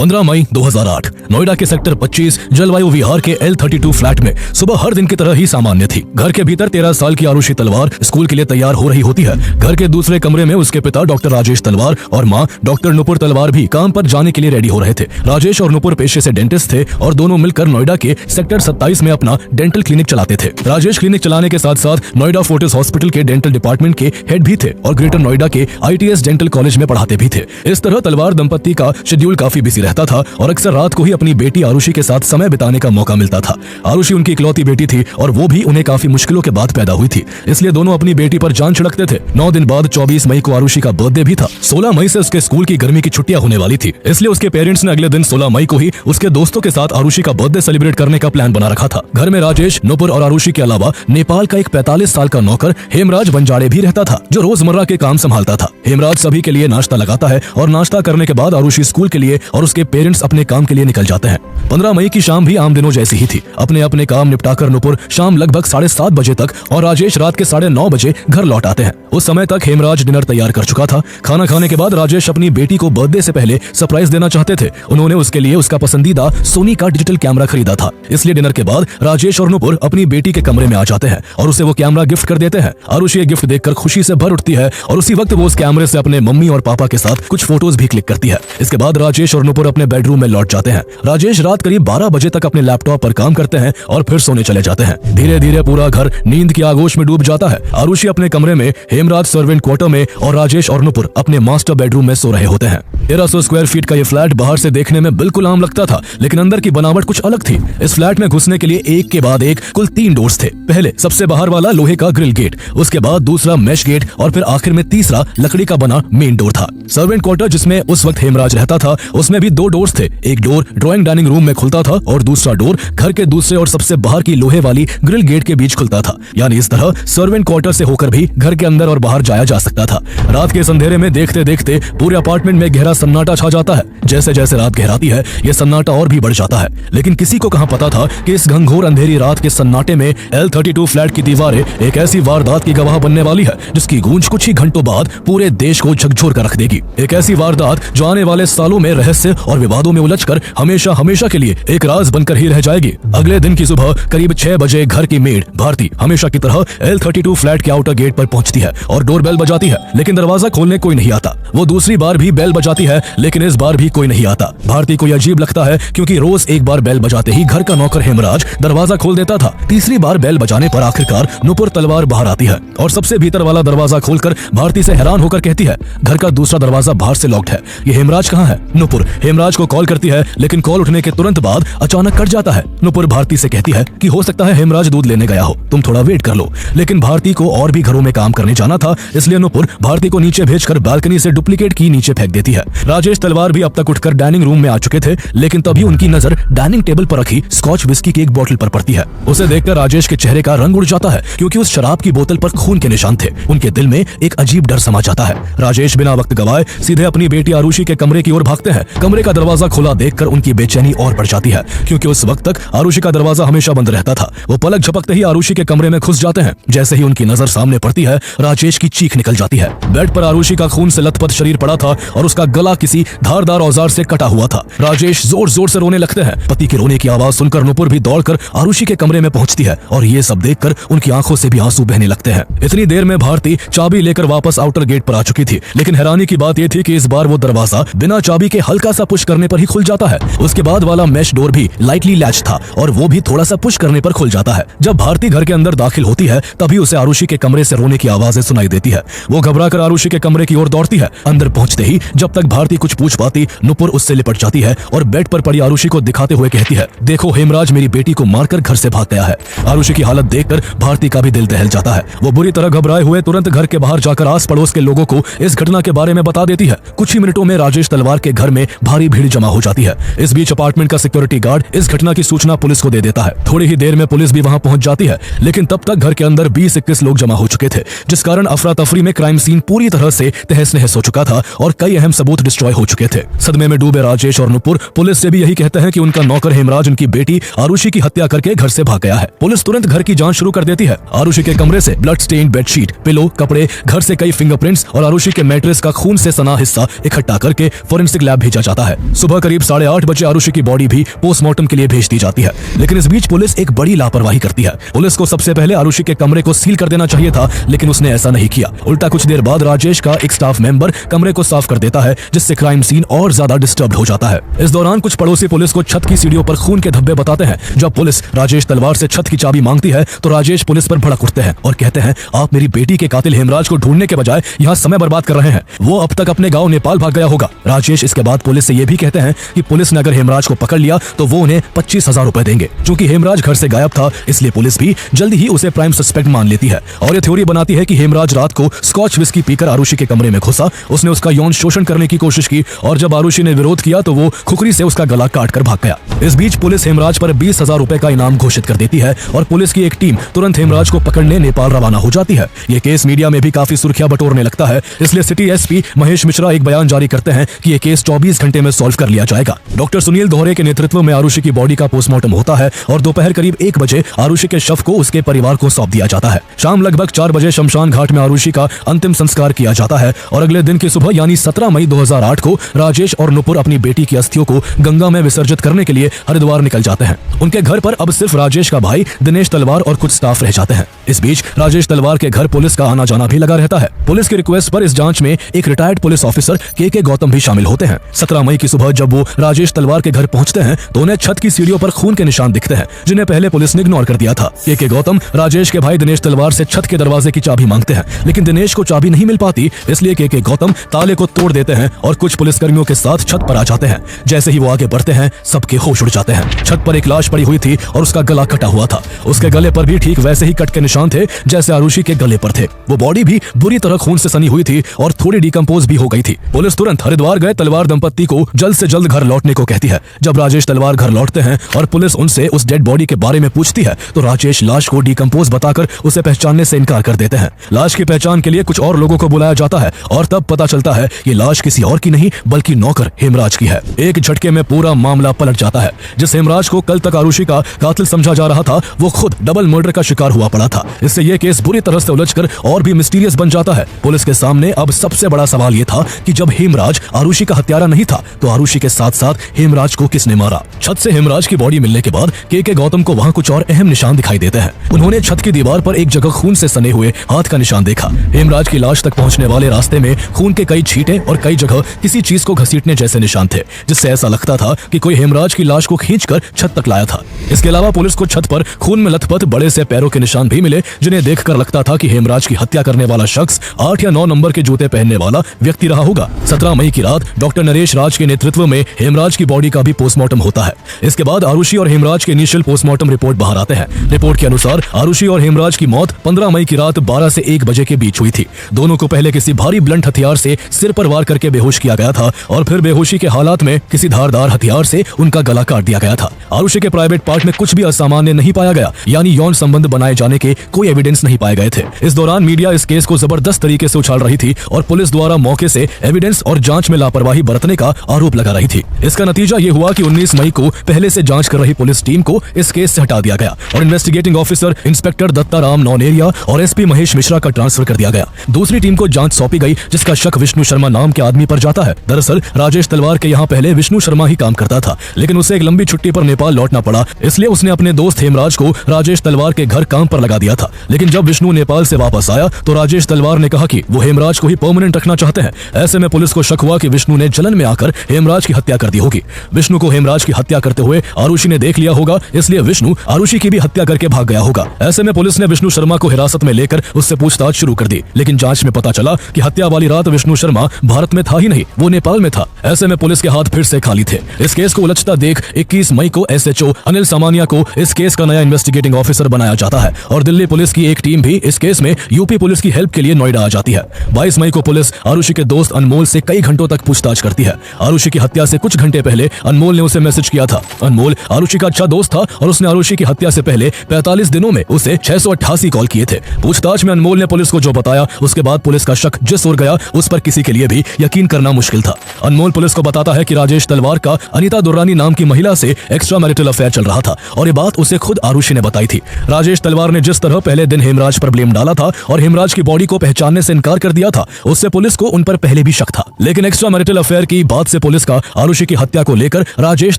15 मई 2008 नोएडा के सेक्टर 25 जलवायु विहार के L32 फ्लैट में सुबह हर दिन की तरह ही सामान्य थी। घर के भीतर 13 साल की आरुषि तलवार स्कूल के लिए तैयार हो रही होती है। घर के दूसरे कमरे में उसके पिता डॉक्टर राजेश तलवार और माँ डॉक्टर नुपुर तलवार भी काम पर जाने के लिए रेडी हो रहे थे। राजेश और नुपुर पेशे से डेंटिस्ट थे और दोनों मिलकर नोएडा के सेक्टर 27 में अपना डेंटल क्लिनिक चलाते थे। राजेश क्लिनिक चलाने के साथ साथ नोएडा फोर्टिस हॉस्पिटल के डेंटल डिपार्टमेंट के हेड भी थे और ग्रेटर नोएडा के ITS डेंटल कॉलेज में पढ़ाते भी थे। इस तरह तलवार दंपत्ति का शेड्यूल काफी बिजी रहता था और अक्सर रात को ही अपनी बेटी आरुषि के साथ समय बिताने का मौका मिलता था। आरुषि उनकी इकलौती बेटी थी और वो भी उन्हें काफी मुश्किलों के बाद पैदा हुई थी, इसलिए दोनों अपनी बेटी पर जान छिड़कते थे। 9 दिन बाद 24 मई को आरुषि का बर्थडे भी था। 16 मई से उसके स्कूल की गर्मी की छुट्टियां होने वाली थी, इसलिए उसके पेरेंट्स ने अगले दिन 16 मई को ही उसके दोस्तों के साथ आरुषि का बर्थडे सेलिब्रेट करने का प्लान बना रखा था। घर में राजेश, नुपुर और आरुषि के अलावा नेपाल का एक 45 साल का नौकर हेमराज बंजाड़े भी रहता था, जो रोजमर्रा के काम संभालता था। हेमराज सभी के लिए नाश्ता लगाता है और नाश्ता करने के बाद आरुषि स्कूल के लिए और उसके पेरेंट्स अपने काम के लिए निकल जाते हैं। 15 मई की शाम भी आम दिनों जैसी ही थी। अपने अपने काम निपटाकर नुपुर शाम लगभग 7:30 बजे तक और राजेश रात के 9:30 बजे घर लौट आते हैं। उस समय तक हेमराज डिनर तैयार कर चुका था। खाना खाने के बाद राजेश अपनी बेटी को बर्थडे से पहले सरप्राइज देना चाहते थे। उन्होंने उसके लिए उसका पसंदीदा सोनी का डिजिटल कैमरा खरीदा था, इसलिए डिनर के बाद राजेश और नुपुर अपनी बेटी के कमरे में आ जाते हैं और उसे वो कैमरा गिफ्ट कर देते हैं। आरुषि ये गिफ्ट देखकर खुशी से भर उठती है और उसी वक्त वो उस कैमरे से अपने मम्मी और पापा के साथ कुछ फोटोज भी क्लिक करती है। इसके बाद राजेश और नुपुर अपने बेडरूम में लौट जाते हैं। राजेश रात करीब 12 बजे तक अपने लैपटॉप पर काम करते हैं और फिर सोने चले जाते हैं। धीरे धीरे पूरा घर नींद की आगोश में डूब जाता है। आरुषि अपने कमरे में, हेमराज सर्वेंट क्वार्टर में और राजेश और नुपुर अपने मास्टर बेडरूम में सो रहे होते हैं। 1300 स्क्वायर फीट का ये फ्लैट बाहर से देखने में बिल्कुल आम लगता था, लेकिन अंदर की बनावट कुछ अलग थी। इस फ्लैट में घुसने के लिए एक के बाद एक कुल 3 डोर्स थे। पहले सबसे बाहर वाला लोहे का ग्रिल गेट, उसके बाद दूसरा मैश गेट और फिर आखिर में तीसरा लकड़ी का बना मेन डोर था। सर्वेंट क्वार्टर जिसमें उस वक्त हेमराज रहता था, उसमें भी 2 डोर्स थे। एक डोर ड्राइंग डाइनिंग रूम में खुलता था और दूसरा डोर घर के दूसरे और सबसे बाहर की लोहे वाली ग्रिल गेट के बीच खुलता था। यानी इस तरह सर्वेंट क्वार्टर से होकर भी घर के अंदर और बाहर जाया जा सकता था। रात के अंधेरे में देखते देखते पूरे अपार्टमेंट में गहरा सन्नाटा छा जाता है। जैसे जैसे रात गहराती है, ये सन्नाटा और भी बढ़ जाता है, लेकिन किसी को कहां पता था कि इस घंघोर अंधेरी रात के सन्नाटे में L32 फ्लैट की दीवारें एक ऐसी वारदात की गवाह बनने वाली है जिसकी गूंज कुछ ही घंटों बाद पूरे देश को झकझोर कर रख देगी। एक ऐसी वारदात जो आने वाले सालों में रहस्य और विवादों में उलझकर हमेशा हमेशा के लिए एक राज बनकर ही रह जाएगी। अगले दिन की सुबह करीब 6 बजे घर की मेड भारती हमेशा की तरह L32 फ्लैट के आउटर गेट पर पहुंचती है और डोर बेल बजाती है, लेकिन दरवाजा खोलने कोई नहीं आता। वो दूसरी बार भी बेल बजाती है, लेकिन इस बार भी कोई नहीं आता। भारती को अजीब लगता है क्योंकि रोज एक बार बेल बजाते ही घर का नौकर हेमराज दरवाजा खोल देता था। तीसरी बार बेल बजाने पर आखिरकार नुपुर तलवार बाहर आती है और सबसे भीतर वाला दरवाजा खोलकर भारती से हैरान होकर कहती है, घर का दूसरा दरवाजा बाहर से लॉक्ड है, ये हेमराज कहाँ है? नुपुर हेमराज को कॉल करती है, लेकिन कॉल उठने के तुरंत बाद अचानक कट जाता है। नुपुर भारती से कहती है कि हो सकता है हेमराज दूध लेने गया हो, तुम थोड़ा वेट कर लो। लेकिन भारती को और भी घरों में काम करने जाना था, इसलिए नुपुर भारती को नीचे भेजकर बालकनी से डुप्लीकेट की नीचे फेंक देती है। राजेश तलवार भी अब तक उठकर डाइनिंग रूम में आ चुके थे, लेकिन तभी उनकी नजर डाइनिंग टेबल पर रखी स्कॉच विस्की की एक बोतल पर पड़ती है। उसे देखकर राजेश के चेहरे का रंग उड़ जाता है, क्योंकि उस शराब की बोतल पर खून के निशान थे। उनके दिल में एक अजीब डर समा जाता है। राजेश बिना वक्त गवाए सीधे अपनी बेटी आरुषि के कमरे की ओर भागते हैं। कमरे का दरवाजा खुला देखकर उनकी बेचैनी और बढ़ जाती है, क्योंकि उस वक्त तक आरुषि का दरवाजा हमेशा बंद रहता था। वो पलक झपकते ही आरुषि के कमरे में घुस जाते हैं। जैसे ही उनकी नजर सामने पड़ती है, राजेश की चीख निकल जाती है। बेड पर आरुषि का खून से लथपथ शरीर पड़ा था और उसका गला किसी धारदार औजार से कटा हुआ था। राजेश जोर जोर से रोने लगते हैं। पति के रोने की आवाज सुनकर नुपुर भी दौड़कर आरुषि के कमरे में पहुंचती है और ये सब देखकर उनकी आंखों से भी आंसू बहने लगते हैं। इतनी देर में भारती चाबी लेकर वापस आउटर गेट पर आ चुकी थी, लेकिन हैरानी की बात यह थी कि इस बार वो दरवाजा बिना चाबी के हल्का सा पुश करने पर ही खुल जाता है। उसके बाद वाला मैश डोर भी लाइटली लैच था और वो भी थोड़ा सा पुश करने पर खुल जाता है। जब भारती घर के अंदर दाखिल होती है, तभी उसे आरुषि के कमरे से रोने की आवाजें सुनाई देती है। वो घबराकर आरुषि के कमरे की ओर दौड़ती है। अंदर पहुंचते ही जब तक भारती कुछ पूछ पाती, नुपुर उससे लिपट जाती है और बेड पर पड़ी आरुषि को दिखाते हुए कहती है, देखो हेमराज मेरी बेटी को मारकर घर से भाग गया है। आरुषि की हालत देखकर भारती का भी दिल दहल जाता है। वो बुरी तरह घबराए हुए तुरंत घर के बाहर जाकर आस पड़ोस के लोगों को इस घटना के बारे में बता देती है। कुछ ही मिनटों में राजेश तलवार के घर में भारी भीड़ जमा हो जाती है। इस बीच अपार्टमेंट का सिक्योरिटी गार्ड इस घटना की सूचना पुलिस को दे देता है। थोड़ी ही देर में पुलिस भी वहां पहुंच जाती है, लेकिन तब तक घर के अंदर 20-21 लोग जमा हो चुके थे, जिस कारण अफरा तफरी में क्राइम सीन पूरी तरह से तहस नहस हो चुका था और कई अहम सबूत डिस्ट्रॉय हो चुके थे। सदमे में डूबे राजेश और नुपुर पुलिस से भी यही कहते हैं कि उनका नौकर हेमराज उनकी बेटी आरुषि की हत्या करके घर से भाग गया है। पुलिस तुरंत घर की जांच शुरू कर देती है। आरुषि के कमरे से ब्लड स्टेन बेडशीट, पिलो, कपड़े, घर से कई फिंगरप्रिंट्स और आरुषि के मैट्रेस का खून से सना हिस्सा इकट्ठा करके फोरेंसिक लैब भेजा जाता है। है। सुबह करीब 8:30 बजे आरुषि की बॉडी भी पोस्टमार्टम के लिए भेज दी जाती है, लेकिन इस बीच पुलिस एक बड़ी लापरवाही करती है। पुलिस को सबसे पहले आरुषि के कमरे को सील कर देना चाहिए था, लेकिन उसने ऐसा नहीं किया। उल्टा कुछ देर बाद राजेश का एक स्टाफ मेंबर कमरे को साफ कर देता है, जिससे क्राइम सीन और ज्यादा डिस्टर्ब हो जाता है। इस दौरान कुछ पड़ोसी पुलिस को छत की सीढ़ियों पर खून के धब्बे बताते हैं। जब पुलिस राजेश तलवार से छत की चाबी मांगती है तो राजेश पुलिस पर भड़क उठते हैं और कहते हैं, आप मेरी बेटी के कातिल हेमराज को ढूंढने के बजाय यहाँ समय बर्बाद कर रहे हैं। वो अब तक अपने गाँव नेपाल भाग गया होगा। राजेश इसके बाद पुलिस से ये भी कहते हैं कि पुलिस ने अगर हेमराज को पकड़ लिया तो वो उन्हें 25,000 रुपए देंगे। चूंकि हेमराज घर से गायब था, इसलिए पुलिस भी जल्दी ही उसे प्राइम सस्पेक्ट मान लेती है और ये थ्योरी बनाती है कि हेमराज रात को स्कॉच विस्की पीकर आरुषि के कमरे में घुसा, उसने उसका यौन शोषण करने की कोशिश की और जब आरुषि ने विरोध किया तो वो खुखरी से उसका गला काट कर भाग गया। इस बीच पुलिस हेमराज पर 20,000 रुपए का इनाम घोषित कर देती है और पुलिस की एक टीम तुरंत हेमराज को पकड़ने नेपाल रवाना हो जाती है। ये केस मीडिया में भी काफी सुर्खियां बटोरने लगता है, इसलिए सिटी एसपी महेश मिश्रा एक बयान जारी करते हैं कि ये केस 24 घंटे में सॉल्व कर लिया जाएगा। डॉक्टर सुनील दोहरे के नेतृत्व में आरुषि की बॉडी का पोस्टमार्टम होता है और दोपहर करीब 1 बजे आरुषि के शव को उसके परिवार को सौंप दिया जाता है। शाम लगभग 4 बजे शमशान घाट में आरुषि का अंतिम संस्कार किया जाता है और अगले दिन की सुबह यानी 17 मई 2008 को राजेश और नुपुर अपनी बेटी की अस्थियों को गंगा में विसर्जित करने के लिए हरिद्वार निकल जाते हैं। उनके घर पर अब सिर्फ राजेश का भाई दिनेश तलवार और कुछ स्टाफ रह जाते हैं। इस बीच राजेश तलवार के घर पुलिस का आना जाना भी लगा रहता है। पुलिस की रिक्वेस्ट पर इस जांच में एक रिटायर्ड पुलिस ऑफिसर के गौतम भी शामिल होते हैं। 17 मई की सुबह जब वो राजेश तलवार के घर पहुंचते हैं तो उन्हें छत की सीढ़ियों पर खून के निशान दिखते हैं, जिन्हें पहले पुलिस ने इग्नोर कर दिया था। के गौतम राजेश के भाई दिनेश तलवार से छत के दरवाजे की चाबी मांगते हैं, लेकिन दिनेश को चाबी नहीं मिल पाती, इसलिए के गौतम ताले को तोड़ देते हैं और कुछ पुलिसकर्मियों के साथ छत पर आ जाते हैं। जैसे ही वो आगे बढ़ते हैं सबके होश उड़ जाते हैं। छत पर एक लाश पड़ी हुई थी और उसका गला कटा हुआ था। उसके गले पर भी ठीक वैसे ही कट के निशान थे जैसे आरुषि के गले पर थे। वो बॉडी भी बुरी तरह खून से सनी हुई थी और थोड़ी डिकम्पोज भी हो गई थी। पुलिस तुरंत हरिद्वार गए तलवार दंपत्ति को जल्द से जल्द घर लौटने को कहती है। जब राजेश तलवार घर लौटते हैं और पुलिस उनसे उस डेड बॉडी के बारे में पूछती है तो राजेश लाश को डिकम्पोज बताकर उसे पहचानने से इनकार कर देते हैं। लाश की पहचान के लिए कुछ और लोगों को बुलाया जाता है और तब पता चलता है ये लाश किसी और की नहीं बल्कि नौकर हेमराज की है। एक झटके में पूरा मामला पलट जाता है। जिस हेमराज को कल तक आरुषि का कातिल समझा जा रहा था वो खुद डबल मर्डर का शिकार हुआ पड़ा था। इससे ये केस बुरी तरह से उलझकर और भी मिस्टीरियस बन जाता है। पुलिस के सामने अब सबसे बड़ा सवाल ये था कि जब हेमराज आरुषि का हत्यारा नहीं था तो आरुषि के साथ साथ हेमराज को किसने मारा। छत से हेमराज की बॉडी मिलने के बाद के गौतम को वहाँ कुछ और अहम निशान दिखाई देते हैं। उन्होंने छत की दीवार पर एक जगह खून से सने हुए हाथ का निशान देखा। हेमराज की लाश तक पहुंचने वाले रास्ते में खून के कई छींटे और कई जगह किसी चीज को घसीटने जैसे निशान थे, जिससे ऐसा लगता था कि कोई हेमराज की लाश को खींचकर छत तक लाया था। इसके अलावा पुलिस को छत पर खून में लथपथ बड़े से पैरों के निशान भी मिले, जिन्हें देखकर लगता था कि हेमराज की हत्या करने वाला शख्स 8 या 9 नंबर के जूते पहनने वाला व्यक्ति रहा होगा। 17 मई की रात डॉक्टर नरेश राज के नेतृत्व में हेमराज की बॉडी का भी पोस्टमार्टम होता है। इसके बाद आरुषि और हेमराज के इनिशियल पोस्टमार्टम रिपोर्ट बाहर आते हैं। रिपोर्ट के अनुसार आरुषि और हेमराज की मौत 15 मई की रात 12 से 1 बजे के बीच हुई थी। दोनों को पहले किसी भारी ब्लंट हथियार से सिर पर वार करके बेहोश किया गया था और फिर बेहोशी के हालात में किसी धारदार हथियार से उनका गला काट दिया गया था। आरुषि के प्राइवेट पार्ट में कुछ भी असामान्य नहीं पाया गया, यानी यौन संबंध बनाए जाने के कोई एविडेंस नहीं पाए गए थे। इस दौरान मीडिया इस केस को जबरदस्त तरीके से उछाल रही थी और पुलिस द्वारा मौके से एविडेंस और जांच में लापरवाही बरतने का आरोप लगा रही थी। इसका नतीजा ये हुआ कि 19 मई को पहले से जांच कर रही पुलिस टीम को इस केस से हटा दिया गया और इन्वेस्टिगेटिंग ऑफिसर इंस्पेक्टर दत्ताराम नौनेरिया और एसपी महेश मिश्रा का ट्रांसफर कर दिया गया। दूसरी टीम को जांच सौंपी गई, जिसका शक विष्णु शर्मा नाम के आदमी पर जाता है। दरअसल राजेश तलवार के यहाँ पहले विष्णु शर्मा ही काम करता था, लेकिन उसे एक लंबी छुट्टी पर नेपाल लौटना पड़ा, इसलिए उसने अपने दोस्त हेमराज को राजेश तलवार के घर काम पर लगा दिया था। लेकिन जब विष्णु नेपाल से वापस आया तो राजेश तलवार ने कहा कि वो हेमराज को ही परमानेंट रखना चाहते हैं। ऐसे में पुलिस को शक हुआ कि विष्णु ने जलन में आकर हेमराज की हत्या कर दी होगी। विष्णु को हेमराज की हत्या करते हुए आरुषि ने देख लिया होगा, इसलिए विष्णु आरुषि की भी हत्या करके भाग गया होगा। ऐसे में पुलिस ने विष्णु शर्मा को हिरासत में लेकर उससे पूछताछ शुरू कर दी, लेकिन जांच में पता चला कि हत्या वाली रात विष्णु शर्मा भारत में था ही नहीं, वो नेपाल में था। ऐसे में पुलिस के हाथ फिर से खाली थे। इस केस को उलझता देख 21 मई को एसएचओ अनिल सामानिया को इस केस का नया इन्वेस्टिगेटिंग ऑफिसर बनाया जाता है और दिल्ली पुलिस की एक टीम भी इस केस में यूपी पुलिस की हेल्प के लिए नोएडा आ जाती है। 22 मई को पुलिस आरुषि के दोस्त अनमोल से कई घंटों तक पूछताछ करती है। आरुषि की हत्या से कुछ घंटे पहले अनमोल ने उसे मैसेज किया था। अनमोल आरुषि का अच्छा दोस्त था और उसने आरुषि की हत्या से पहले 45 दिनों में उसे 688 कॉल किए थे। पूछताछ में अनमोल ने पुलिस को जो बताया, उसके बाद पुलिस का शक जिस ओर गया उस पर किसी के लिए भी यकीन करना मुश्किल था। अनमोल पुलिस को बताता है कि राजेश तलवार का अनीता दुर्रानी नाम की महिला से एक्स्ट्रा मैरिटल अफेयर चल रहा था और ये बात उसे खुद आरुषि ने बताई थी। राजेश तलवार ने जिस तरह पहले दिन हेमराज पर ब्लेम डाला था और हेमराज की बॉडी को पहचानने से इनकार कर दिया था, उससे पुलिस को उन पर पहले भी शक था। लेकिन एक्स्ट्रा मैरिटल अफेयर की बात से पुलिस का आरुषि की हत्या को लेकर राजेश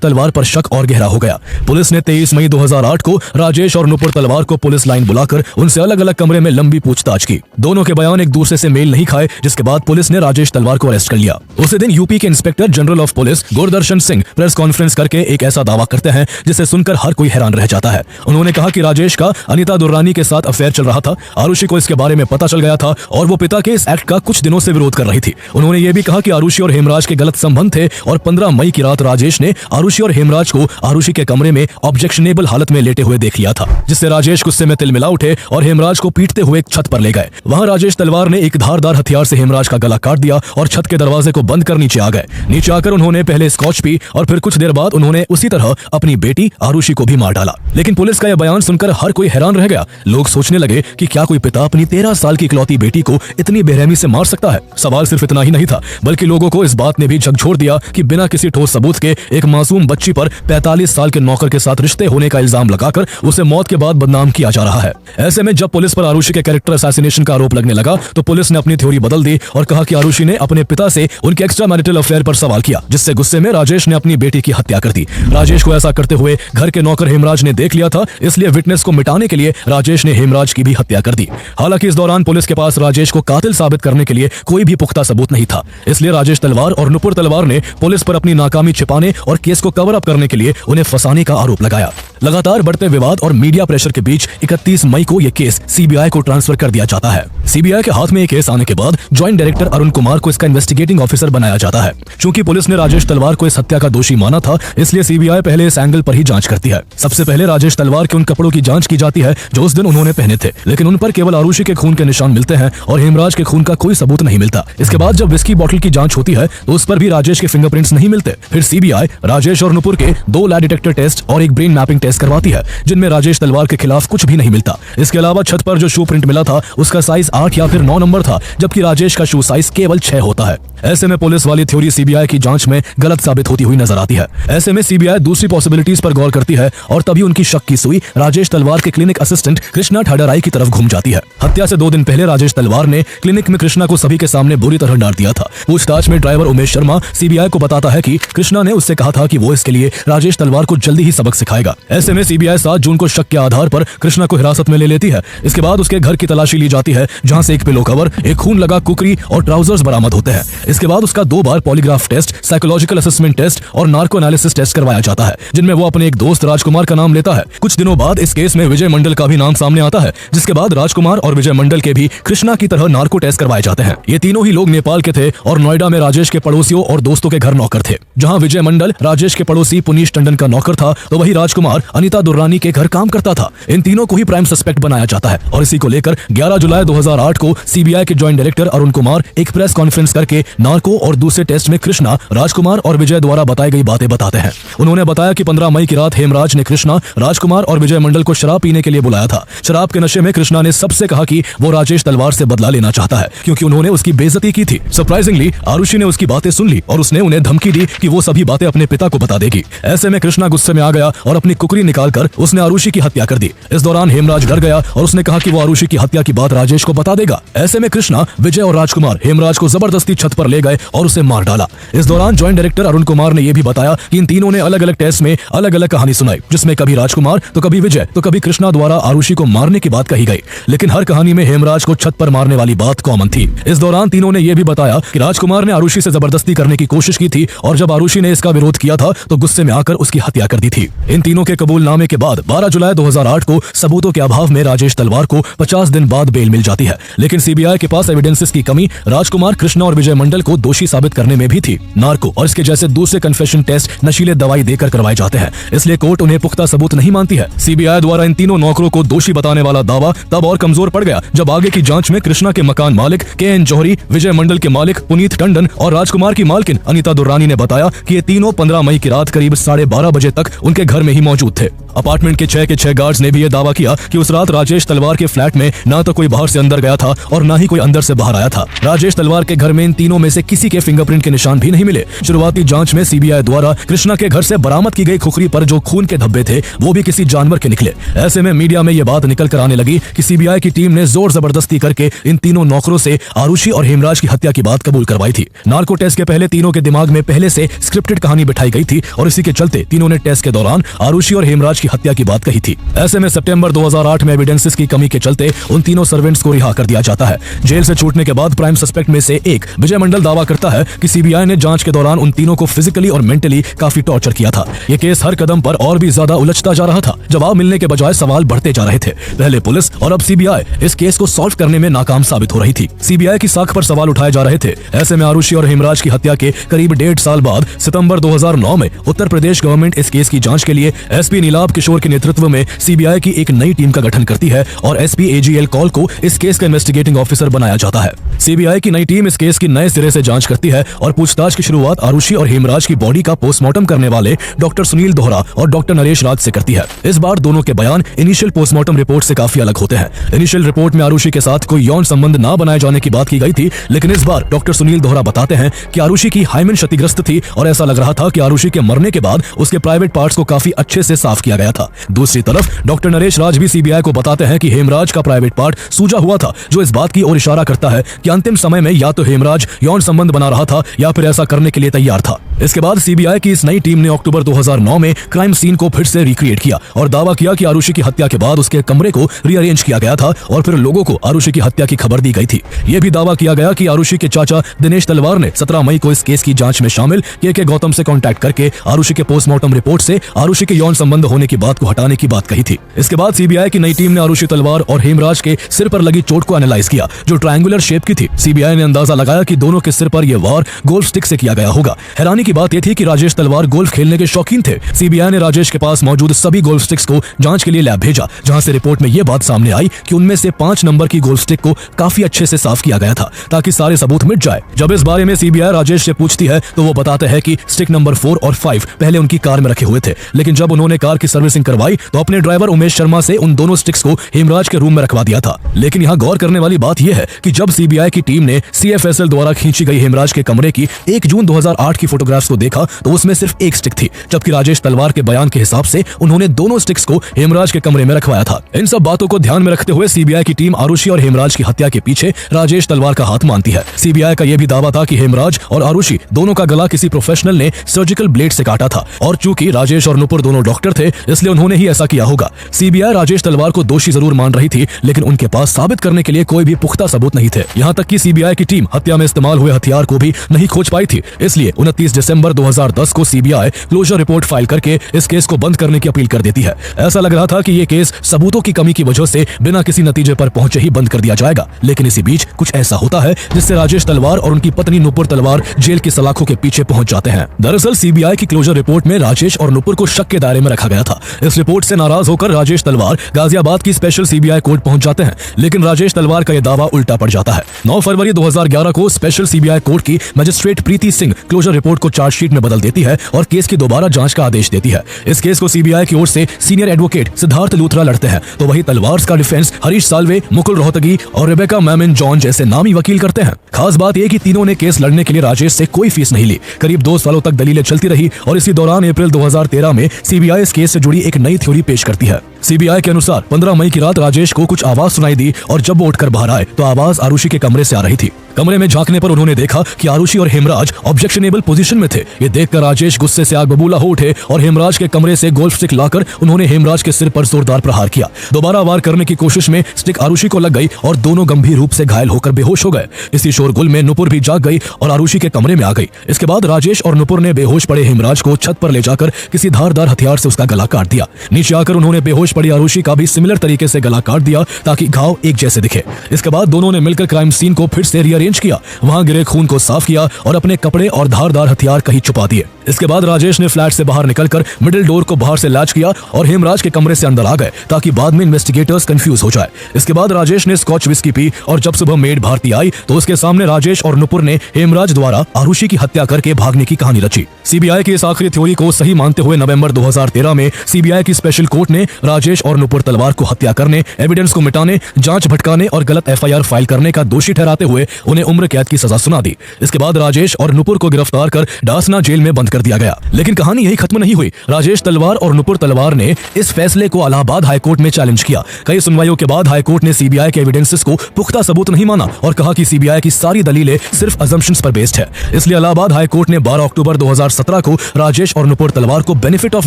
तलवार पर शक और गहरा हो गया। पुलिस ने 23 मई 2008 को राजेश और नुपुर तलवार को पुलिस लाइन बुलाकर उनसे अलग अलग कमरे में लंबी पूछताछ की। दोनों के बयान एक दूसरे से मेल नहीं खाए, जिसके बाद पुलिस ने राजेश तलवार को अरेस्ट कर लिया। उसी दिन यूपी के inspector general of police Gurdarshan Singh press conference करके एक ऐसा दावा करते हैं जिसे सुनकर हर कोई हैरान रह जाता है। उन्होंने कहा कि राजेश का अनीता दुर्रानी के साथ अफेयर चल रहा था। आरुषि को इसके बारे में पता चल गया था और वो पिता के इस एक्ट का कुछ दिनों से विरोध कर रही थी। उन्होंने ये भी कहा कि आरुषि और हेमराज के गलत संबंध थे और 15 मई की रात राजेश ने आरुषि और हेमराज को आरुषि के कमरे में ऑब्जेक्शनेबल हालत में लेटे हुए देख लिया था, जिससे राजेश गुस्से में तिलमिला उठे और हेमराज को पीटते हुए एक छत पर ले गए। वहां राजेश तलवार ने एक धारदार हथियार से हेमराज का गला काट दिया और छत के दरवाजे को बंद कर नीचे आ गए। नीचे आकर उन्होंने पहले स्कॉच पी और फिर कुछ देर बाद उन्होंने उसी तरह अपनी बेटी आरुषि को भी मार डाला। लेकिन पुलिस का यह बयान सुनकर हर कोई हैरान रह गया। लोग सोचने लगे कि क्या कोई पिता अपनी 13 साल की इकलौती बेटी को इतनी बेरहमी से मार सकता है। सवाल सिर्फ इतना ही नहीं था, बल्कि लोगों को इस बात ने भी झकझोर दिया कि बिना किसी ठोस सबूत के एक मासूम बच्ची पर 45 साल के नौकर के साथ रिश्ते होने का इल्जाम लगाकर उसे मौत के बाद बदनाम किया जा रहा है। ऐसे में जब पुलिस पर आरुषि के कैरेक्टर असैसिनेशन का आरोप लगने लगा तो पुलिस ने अपनी थ्योरी बदल दी और कहा कि आरुषि ने अपने पिता से उनके एक्स्ट्रा मैरिटल अफेयर पर सवाल किया, जिससे गुस्से में राजेश ने अपनी बेटी की हत्या कर दी। राजेश को ऐसा करते हुए घर के नौकर हेमराज ने देख लिया था, इसलिए विटनेस को मिटाने के लिए राजेश ने हेमराज की भी हत्या कर दी। हालांकि इस दौरान पुलिस के पास राजेश को कातिल साबित करने के लिए कोई भी पुख्ता सबूत नहीं था, इसलिए राजेश तलवार और नुपुर तलवार ने पुलिस पर अपनी नाकामी छिपाने और केस को कवर अप करने के लिए उन्हें फंसाने का आरोप लगाया। लगातार बढ़ते विवाद और मीडिया प्रेशर के बीच 31 मई को यह केस सीबीआई को ट्रांसफर कर दिया जाता है। सीबीआई के हाथ में यह केस आने के बाद ज्वाइंट डायरेक्टर अरुण कुमार को इसका इन्वेस्टिगेटिंग ऑफिसर बनाया जाता है। चूंकि पुलिस ने राजेश तलवार को इस हत्या का दोषी माना था, इसलिए सीबीआई पहले इस एंगल पर ही जांच करती है। सबसे पहले राजेश तलवार के उन कपड़ों की जांच की जाती है जो उस दिन उन्होंने पहने थे, लेकिन उन पर केवल आरुषि के खून के निशान मिलते हैं और हेमराज के खून का कोई सबूत नहीं मिलता। इसके बाद जब विस्की बॉटल की जांच होती है तो उस पर भी राजेश के फिंगरप्रिंट्स नहीं मिलते। फिर सीबीआई राजेश और नुपुर के 2 लाई डिटेक्टर टेस्ट और एक ब्रेन मैपिंग टेस्ट करवाती है, जिनमें राजेश तलवार के खिलाफ कुछ भी नहीं मिलता। इसके अलावा छत पर जो शू प्रिंट मिला था उसका साइज 8 या फिर 9 नंबर था, जबकि राजेश का शू साइज केवल 6 होता है। ऐसे में पुलिस वाली थ्योरी सीबीआई की जांच में गलत साबित होती हुई नजर आती है। ऐसे में सीबीआई दूसरी पॉसिबिलिटीज पर गौर करती है और तभी उनकी शक की सुई राजेश तलवार के क्लिनिक असिस्टेंट कृष्णा ठाडराई की तरफ घूम जाती है। हत्या से 2 दिन पहले राजेश तलवार ने क्लिनिक में कृष्णा को सभी के सामने बुरी तरह डांट दिया था। पूछताछ में ड्राइवर उमेश शर्मा सीबीआई को बताता है कि कृष्णा ने उससे कहा था कि वो इसके लिए राजेश तलवार को जल्दी ही सबक सिखाएगा। ऐसे में सीबीआई 7 जून को शक के आधार पर कृष्णा को हिरासत में ले लेती है। इसके बाद उसके घर की तलाशी ली जाती है, जहां से एक पिलो कवर, एक खून लगा कुकरी और ट्राउजर्स बरामद होते हैं। इसके बाद उसका 2 बार polygraph test, psychological assessment test और नार्को एनालिसिस टेस्ट करवाया जाता है, जिनमें वो अपने एक दोस्त राजकुमार का नाम लेता है। कुछ दिनों बाद इस केस में विजय मंडल का भी नाम सामने आता है, जिसके बाद राजकुमार और विजय मंडल के भी कृष्णा की तरह नार्को टेस्ट करवाए जाते हैं। ये तीनों ही लोग नेपाल के थे और नोएडा में राजेश के पड़ोसियों और दोस्तों के घर नौकर थे। जहां विजय मंडल राजेश के पड़ोसी पुनीश टंडन का नौकर था, तो वही राजकुमार अनीता दुर्रानी के घर काम करता था। इन तीनों को ही प्राइम सस्पेक्ट बनाया जाता है और इसी को लेकर 11 जुलाई 2008 को सीबीआई के ज्वाइंट डायरेक्टर अरुण कुमार एक प्रेस कॉन्फ्रेंस करके नार्को और दूसरे टेस्ट में कृष्णा, राजकुमार और विजय द्वारा बताई गई बातें बताते हैं। उन्होंने बताया कि 15 मई की रात हेमराज ने कृष्णा, राजकुमार और विजय मंडल को शराब पीने के लिए बुलाया था। शराब के नशे में कृष्णा ने सबसे कहा कि वो राजेश तलवार से बदला लेना चाहता है क्योंकि उन्होंने उसकी बेइज्जती की थी। सरप्राइजिंगली आरुषि ने उसकी बातें सुन ली और उसने उन्हें धमकी दी कि वो सभी बातें अपने पिता को बता देगी। ऐसे में कृष्णा गुस्से में आ गया और अपनी कुकरी निकालकर उसने आरुषि की हत्या कर दी। इस दौरान हेमराज डर गया और उसने कहा कि वो आरुषि की हत्या की बात राजेश को बता देगा। ऐसे में कृष्णा, विजय और राजकुमार हेमराज को जबरदस्ती छत पर ले गए और उसे मार डाला। इस दौरान ज्वाइंट डायरेक्टर अरुण कुमार ने यह भी बताया कि इन तीनों ने अलग अलग टेस्ट में अलग अलग कहानी सुनाई, जिसमें कभी राजकुमार तो कभी विजय तो कभी कृष्णा द्वारा आरुषि को मारने की बात कही गई, लेकिन हर कहानी में हेमराज को छत पर मारने वाली बात कॉमन थी। इस दौरान तीनों ने यह भी बताया कि राजकुमार ने आरुषि से जबरदस्ती करने की कोशिश की थी और जब आरुषि ने इसका विरोध किया था तो गुस्से में आकर उसकी हत्या कर दी थी। इन तीनों के कबूलनामे के बाद 12 जुलाई 2008 को सबूतों के अभाव में राजेश तलवार को 50 दिन बाद बेल मिल जाती है, लेकिन सीबीआई के पास एविडेंसेस की कमी राजकुमार, कृष्णा और विजय मंडल को दोषी साबित करने में भी थी। नार्को और इसके जैसे दूसरे कन्फेशन टेस्ट नशीले दवाई देकर करवाए जाते हैं, इसलिए कोर्ट उन्हें पुख्ता सबूत नहीं मानती है। सीबीआई द्वारा इन तीनों नौकरों को दोषी बताने वाला दावा तब और कमजोर पड़ गया जब आगे की जांच में कृष्णा के मकान मालिक के.एन. जौहरी, विजय मंडल के मालिक पुनीत टंडन और राजकुमार की मालकिन अनीता दुर्रानी ने बताया कि ये तीनों 15 मई की रात करीब 12:30 बजे तक उनके घर में ही मौजूद थे। अपार्टमेंट के 6 गार्ड्स ने भी ये दावा किया कि उस रात राजेश तलवार के फ्लैट में ना तो कोई बाहर से अंदर गया था और ना ही कोई अंदर से बाहर आया था। राजेश तलवार के घर में इन तीनों में से किसी के फिंगरप्रिंट के निशान भी नहीं मिले। शुरुआती जांच में सीबीआई द्वारा कृष्णा के घर से बरामद की गई खुखरी पर जो खून के धब्बे थे वो भी किसी जानवर के निकले। ऐसे में मीडिया में ये बात निकल कर आने लगी कि सीबीआई की टीम ने जोर जबरदस्ती करके इन तीनों नौकरों से आरुषि और हेमराज की हत्या की बात कबूल करवाई थी। नार्को टेस्ट के पहले तीनों के दिमाग में पहले से स्क्रिप्टेड कहानी बिठाई गई थी और इसी के चलते तीनों ने टेस्ट के दौरान आरुषि और हेमराज की हत्या की बात कही थी। ऐसे में सितंबर 2008 में एविडेंसेस की कमी के चलते उन तीनों सर्वेंट्स को रिहा कर दिया जाता है। जेल से छूटने के बाद प्राइम सस्पेक्ट में से एक विजय मंडल दावा करता है कि सीबीआई ने जांच के दौरान उन तीनों को फिजिकली और मेंटली काफी टॉर्चर किया था। ये केस हर कदम पर और भी ज्यादा उलझता जा रहा था। जवाब मिलने के बजाय सवाल बढ़ते जा रहे थे। पहले पुलिस और अब सीबीआई इस केस को सॉल्व करने में नाकाम साबित हो रही थी। सीबीआई की साख पर सवाल उठाए जा रहे थे। ऐसे में आरुषि और हेमराज की हत्या के करीब 1.5 साल बाद सितंबर 2009 में उत्तर प्रदेश गवर्नमेंट इस केस की जांच के लिए एसपी नीलाभ किशोर के नेतृत्व में सीबीआई की एक नई टीम का गठन करती है और एसपी एजीएल कॉल को इस केस का इन्वेस्टिगेटिंग ऑफिसर बनाया जाता है। सीबीआई की नई टीम इस केस की नए सिरे से जांच करती है और पूछताछ की शुरुआत आरुषि और हेमराज की बॉडी का पोस्टमार्टम करने वाले डॉक्टर सुनील दोहरा और डॉक्टर नरेश राज से करती है। इस बार दोनों के बयान इनिशियल पोस्टमार्टम रिपोर्ट से काफी अलग होते हैं। इनिशियल रिपोर्ट में आरुषि के साथ कोई यौन संबंध ना बनाए जाने की बात की गई थी, लेकिन इस बार डॉक्टर सुनील दोहरा बताते हैं कि आरुषि की हाइमेन क्षतिग्रस्त थी और ऐसा लग रहा था कि आरुषि के मरने के बाद उसके प्राइवेट पार्ट्स को काफी अच्छे से साफ किया गया था। दूसरी तरफ डॉक्टर नरेश राज भी सीबीआई को बताते हैं कि हेमराज का प्राइवेट पार्ट सूजा हुआ था, जो इस बात की ओर इशारा करता है कि अंतिम समय में या तो हेमराज यौन संबंध बना रहा था या फिर ऐसा करने के लिए तैयार था। इसके बाद सीबीआई की इस नई टीम ने अक्टूबर 2009 में क्राइम सीन को फिर से रिक्रिएट किया और दावा किया कि आरुषि की हत्या के बाद उसके कमरे को रीअरेंज किया गया था और फिर लोगों को आरुषि की हत्या की खबर दी गई थी। यह भी दावा किया गया कि आरुषि के चाचा दिनेश तलवार ने 17 मई को इस केस की जांच में शामिल के गौतम से कांटेक्ट करके आरुषि के पोस्टमार्टम रिपोर्ट से आरुषि के यौन संबंध होने की बात को हटाने की बात कही थी। इसके बाद सीबीआई की नई टीम ने आरुषि तलवार और हेमराज के सिर पर लगी चोट को एनालाइज किया, जो ट्रायंगुलर शेप की थी। सीबीआई ने अंदाजा लगाया कि दोनों के सिर पर यह वार गोल्फ स्टिक से किया गया होगा। हैरानी की बात यह थी कि राजेश तलवार गोल्फ खेलने के शौकीन थे। सीबीआई ने राजेश के पास मौजूद सभी गोल्फ स्टिक्स को जांच के लिए लैब भेजा, जहां से रिपोर्ट में यह बात सामने आई कि उनमें से 5 नंबर की गोल्फ स्टिक को काफी अच्छे से साफ किया गया था ताकि सारे सबूत मिट जाए। जब इस बारे में सीबीआई राजेश से पूछती है तो वो बताते हैं कि स्टिक नंबर 4 और 5 पहले उनकी कार में रखे हुए थे, लेकिन जब उन्होंने कार की सर्विसिंग करवाई तो अपने ड्राइवर उमेश शर्मा से उन दोनों स्टिक्स को हेमराज के रूम में रखवा दिया था। लेकिन यहाँ गौर करने वाली बात यह है कि जब सीबीआई की टीम ने सीएफएसएल द्वारा खींची गई हेमराज के कमरे की 1 जून 2008 की फोटोग्राफ्स को देखा तो उसमें सिर्फ एक स्टिक थी, जबकि राजेश तलवार के बयान के हिसाब से उन्होंने दोनों स्टिक्स को हेमराज के कमरे में रखवाया था। इन सब बातों को ध्यान में रखते हुए सीबीआई की टीम आरुषि और हेमराज की हत्या के पीछे राजेश तलवार का हाथ मानती है। सीबीआई का यह भी दावा था कि हेमराज और आरुषि दोनों का गला किसी प्रोफेशनल ने सर्जिकल ब्लेड से काटा था और चूंकि राजेश और नुपुर दोनों डॉक्टर थे इसलिए उन्होंने ही ऐसा किया होगा। सीबीआई राजेश तलवार को दोषी जरूर मान रही थी, लेकिन उनके पास साबित करने के लिए कोई भी पुख्ता सबूत नहीं थे। यहाँ तक कि सीबीआई की टीम हत्या में इस्तेमाल हुए हथियार को भी नहीं खोज पाई थी। इसलिए 29 दिसंबर 2010 को सीबीआई क्लोजर रिपोर्ट फाइल करके इस केस को बंद करने की अपील कर देती है। ऐसा लग रहा था कि ये केस सबूतों की कमी की वजह से बिना किसी नतीजे पर पहुंचे ही बंद कर दिया जाएगा, लेकिन इसी बीच कुछ ऐसा होता है जिससे राजेश तलवार और उनकी पत्नी नुपुर तलवार जेल की सलाखों के पीछे पहुंच जाते हैं। दरअसल सीबीआई की क्लोजर रिपोर्ट में राजेश और नुपुर को शक के दायरे में रखा गया था। इस रिपोर्ट से नाराज होकर राजेश तलवार गाजियाबाद की स्पेशल सीबीआई कोर्ट पहुंच जाते हैं, लेकिन राजेश तलवार का यह दावा उल्टा पड़ जाता है। 9 फरवरी 2011 को स्पेशल सीबीआई कोर्ट की मजिस्ट्रेट प्रीति सिंह क्लोजर रिपोर्ट को चार्जशीट में बदल देती है और केस की दोबारा जांच का आदेश देती है। इस केस को सीबीआई की ओर से सीनियर एडवोकेट सिद्धार्थ लूथरा लड़ते हैं, तो वही तलवार का डिफेंस हरीश साल्वे, मुकुल रोहतगी और रेबेका मैमिन जॉन जैसे नामी वकील करते हैं। खास बात यह कि तीनों ने केस लड़ने के लिए राजेश से कोई फीस नहीं ली। करीब 2 सालों तक दलीलें चलती रही और इसी दौरान अप्रैल 2013 में सीबीआई इस केस से जुड़ी एक नई थ्योरी पेश करती है। सीबीआई के अनुसार 15 मई की रात राजेश को कुछ आवाज सुनाई दी और जब वो उठकर बाहर आए तो आवाज आरुषि के कमरे से आ रही थी। कमरे में झांकने पर उन्होंने देखा कि आरुषि और हेमराज ऑब्जेक्शनेबल पोजीशन में थे। ये देखकर राजेश गुस्से से आग बबूला हो उठे और हेमराज के कमरे से गोल्फ स्टिक लाकर उन्होंने हेमराज के सिर पर जोरदार प्रहार किया। दोबारा वार करने की कोशिश में स्टिक आरुषि को लग गई और दोनों गंभीर रूप से घायल होकर बेहोश हो गए। इसी शोरगुल में नुपुर भी जाग गई और आरुषि के कमरे में आ गई। इसके बाद राजेश और नुपुर ने बेहोश पड़े हेमराज को छत पर ले जाकर किसी धारदार हथियार से उसका गला काट दिया। नीचे आकर उन्होंने बेहोश पड़ी आरुषि का भी सिमिलर तरीके से गला काट दिया ताकि घाव एक जैसे दिखे। इसके बाद दोनों ने मिलकर क्राइम सीन को फिर से रीअरेंज किया, वहां गिरे खून को साफ किया और अपने कपड़े और धारदार हथियार कहीं छुपा दिए। इसके बाद राजेश ने फ्लैट से बाहर निकलकर मिडिल डोर को बाहर से लैच किया और हेमराज के कमरे से अंदर आ गए ताकि बाद में इन्वेस्टिगेटर्स कंफ्यूज हो जाए। इसके बाद राजेश ने स्कॉच विस्की पी और जब सुबह मेड भारती आई तो उसके सामने राजेश और नुपुर ने हेमराज द्वारा आरुषि की हत्या करके भागने की कहानी रची। सीबीआई की इस आखिरी थ्योरी को सही मानते हुए नवंबर 2013 में सीबीआई की स्पेशल कोर्ट ने राजेश और नुपुर तलवार को हत्या करने, एविडेंस को मिटाने, जांच भटकाने और गलत एफआईआर फाइल करने का दोषी ठहराते हुए उन्हें उम्र कैद की सजा सुना दी। इसके बाद राजेश और नुपुर को गिरफ्तार कर डासना जेल में बंद कर दिया गया। लेकिन कहानी यही खत्म नहीं हुई। राजेश तलवार और नुपुर तलवार ने इस फैसले को इलाहाबाद हाईकोर्ट में चैलेंज किया। कई सुनवाइयों के बाद हाईकोर्ट ने सीबीआई के एविडेंसेस को पुख्ता सबूत नहीं माना और कहा कि सीबीआई की सारी दलीलें सिर्फ अजम्पशंस पर बेस्ड है। इसलिए इलाहाबाद हाईकोर्ट ने 12 अक्टूबर 2017 को राजेश और नुपुर तलवार को बेनिफिट ऑफ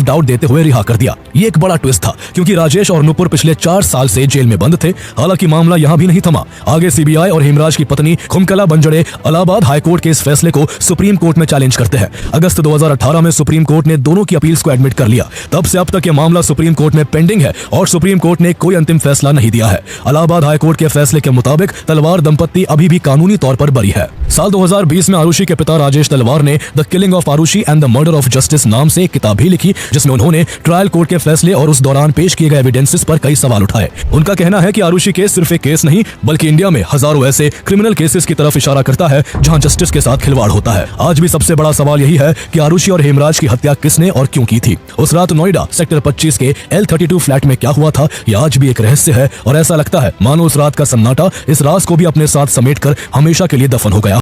डाउट देते हुए रिहा कर दिया। ये एक बड़ा ट्विस्ट था क्योंकि राजेश और नुपुर पिछले 4 साल से जेल में बंद थे। हालांकि मामला यहां भी नहीं थमा। आगे सीबीआई और हेमराज की पत्नी खुमकला बंजड़े इलाहाबाद हाईकोर्ट के इस फैसले को सुप्रीम कोर्ट में चैलेंज करते हैं। अगस्त 2018 में सुप्रीम कोर्ट ने दोनों की अपील्स को एडमिट कर लिया। तब से अब तक यह मामला सुप्रीम कोर्ट में पेंडिंग है और सुप्रीम कोर्ट ने कोई अंतिम फैसला नहीं दिया है। इलाहाबाद हाईकोर्ट के फैसले के मुताबिक तलवार दंपत्ति अभी भी कानूनी तौर पर बरी है। साल 2020 में आरुषि के पिता राजेश तलवार ने the killing of Aarushi and the murder of justice नाम से एक किताब भी लिखी, जिसमें उन्होंने ट्रायल कोर्ट के फैसले और उस दौरान पेश किए गए एविडेंसेस पर कई सवाल उठाए। उनका कहना है कि आरुषि केस सिर्फ एक केस नहीं बल्कि इंडिया में हजारों ऐसे क्रिमिनल केसेस की तरफ इशारा करता है जहां जस्टिस के साथ खिलवाड़ होता है। आज भी सबसे बड़ा सवाल यही है कि आरुषि और हेमराज की हत्या किसने और क्यों की थी। उस रात नोएडा सेक्टर 25 के L32 फ्लैट में क्या हुआ था, यह आज भी एक रहस्य है और ऐसा लगता है मानो उस रात का सन्नाटा इस राज को भी अपने साथ समेटकर हमेशा के लिए दफन हो गया।